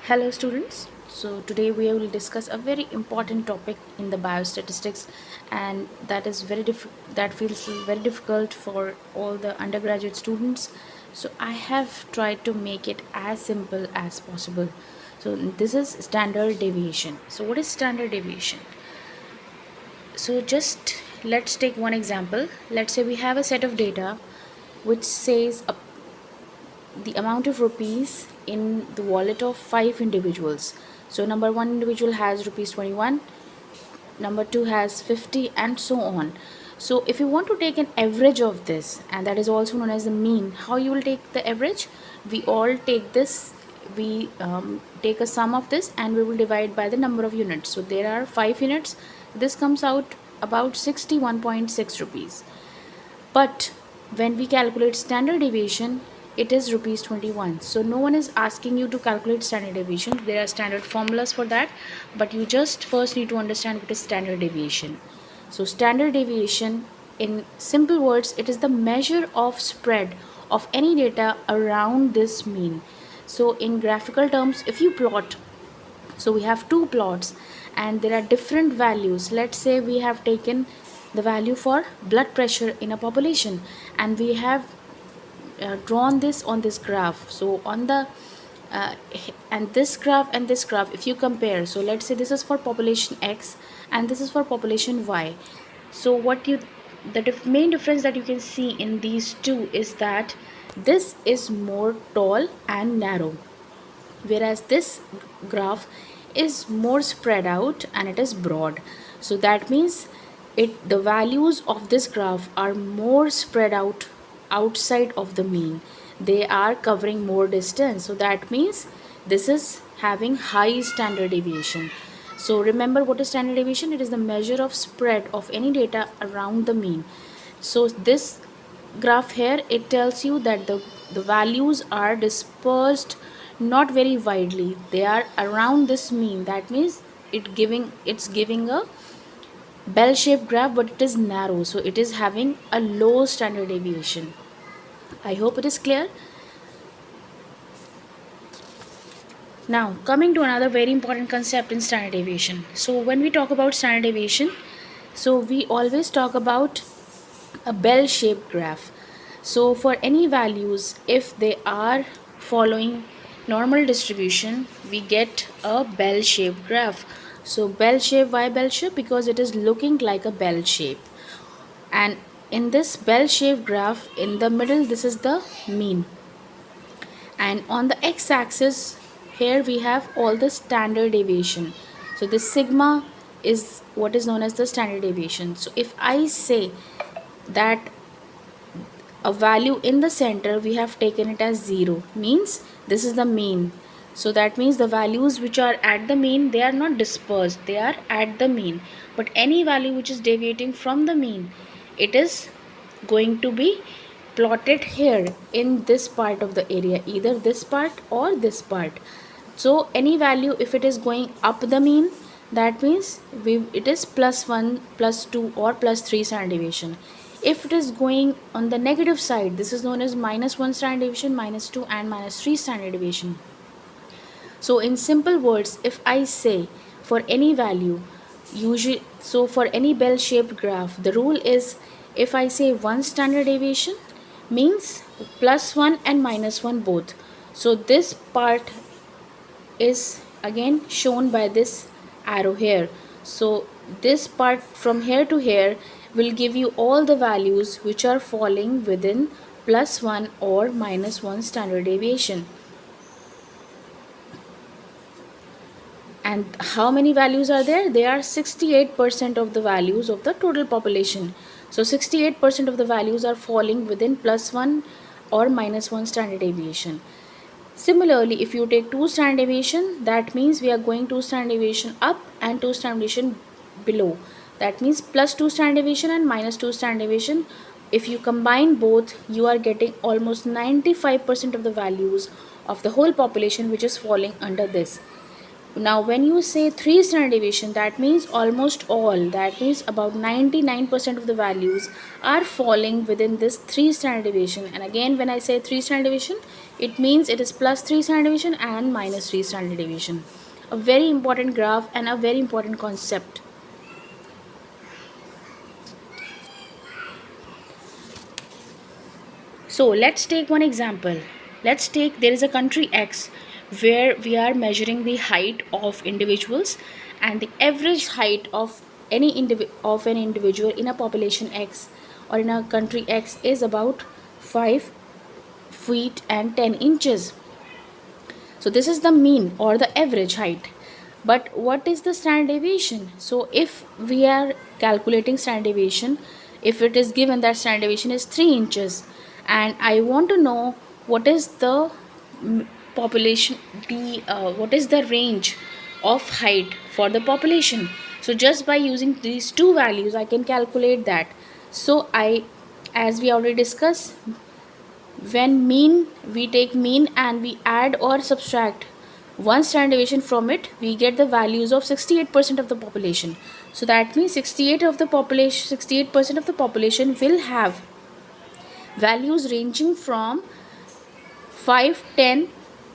Hello students. So today we will discuss a very important topic in the biostatistics, and that is that feels very difficult for all the undergraduate students. So I have tried to make it as simple as possible. So this is standard deviation. So what is standard deviation? So just let's take one example. Let's say we have a set of data which says the amount of rupees in the wallet of 5 individuals. So number one individual has rupees 21, number two has 50, and so on. So if you want to take an average of this, and that is also known as the mean, how you will take the average? We all take this, we take a sum of this, and we will divide by the number of units. So there are 5 units. This comes out about 61.6 rupees. But when we calculate standard deviation, it is rupees 21. So no one is asking you to calculate standard deviation. There are standard formulas for that, but you just first need to understand what is standard deviation. So standard deviation, in simple words, it is the measure of spread of any data around this mean. So in graphical terms, if you plot, so we have two plots and there are different values. Let's say we have taken the value for blood pressure in a population, and we have drawn this on this graph. So on the uh, and this graph, if you compare, so let's say this is for population X and this is for population Y. So what you the main difference that you can see in these two is that this is more tall and narrow, whereas this graph is more spread out and it is broad. So that means the values of this graph are more spread out outside of the mean. They are covering more distance. So that means this is having high standard deviation. So remember, what is standard deviation? It is the measure of spread of any data around the mean. So this graph here, it tells you that the values are dispersed not very widely. They are around this mean. That means it's giving a bell shaped graph, but it is narrow, so it is having a low standard deviation. I hope it is clear. Now coming to another very important concept in standard deviation. So when we talk about standard deviation, so we always talk about a bell shaped graph. So for any values, if they are following normal distribution, we get a bell shaped graph. So bell shape, why bell shape? Because it is looking like a bell shape. And in this bell shaped graph, in the middle, this is the mean. And on the x-axis, here we have all the standard deviation. So this sigma is what is known as the standard deviation. So if I say that a value in the center, we have taken it as 0, means this is the mean. So that means the values which are at the mean, they are not dispersed, they are at the mean. But any value which is deviating from the mean, it is going to be plotted here in this part of the area, either this part or this part. So any value, if it is going up the mean, that means it is +1, +2 or +3 standard deviation. If it is going on the negative side, this is known as -1 standard deviation, -2 and -3 standard deviation. So in simple words, if I say for any value, usually, so for any bell shaped graph, the rule is, if I say 1 standard deviation, means +1 and -1 both. So this part is again shown by this arrow here. So this part from here to here will give you all the values which are falling within +1 or -1 standard deviation. And how many values are there? There are 68% of the values of the total population. So 68% of the values are falling within +1 or -1 standard deviation. Similarly, if you take 2 standard deviation, that means we are going 2 standard deviation up and 2 standard deviation below. That means +2 standard deviation and -2 standard deviation. If you combine both, you are getting almost 95% of the values of the whole population which is falling under this. Now when you say 3 standard deviation, that means almost all, that means about 99% of the values are falling within this 3 standard deviation. And again, when I say 3 standard deviation, it means it is plus 3 standard deviation and minus 3 standard deviation. A very important graph and a very important concept. So let's take one example. Let's take, there is a country X where we are measuring the height of individuals, and the average height of of an individual in a population X or in a country X is about 5 feet and 10 inches. So this is the mean or the average height. But what is the standard deviation? So if we are calculating standard deviation, if it is given that standard deviation is 3 inches, and I want to know what is the population, what is the range of height for the population. So just by using these two values I can calculate that. So as we already discussed, when mean, we take mean and we add or subtract one standard deviation from it, we get the values of 68% of the population. So that means 68% of the population will have values ranging from 5, 10,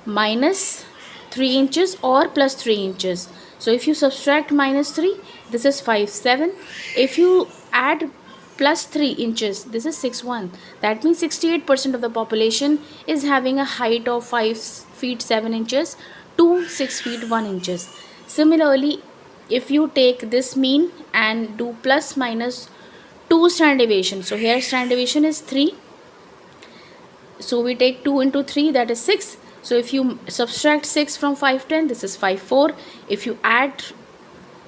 minus 3 inches or plus 3 inches. So if you subtract minus 3, this is 5, 7. If you add plus 3 inches, this is 6, 1. That means 68% of the population is having a height of 5 feet 7 inches to 6 feet 1 inches. Similarly, if you take this mean and do plus minus 2 standard deviation. So here standard deviation is 3. So we take 2 into 3, that is 6. So if you subtract 6 from 5, 10, this is 5, 4. If you add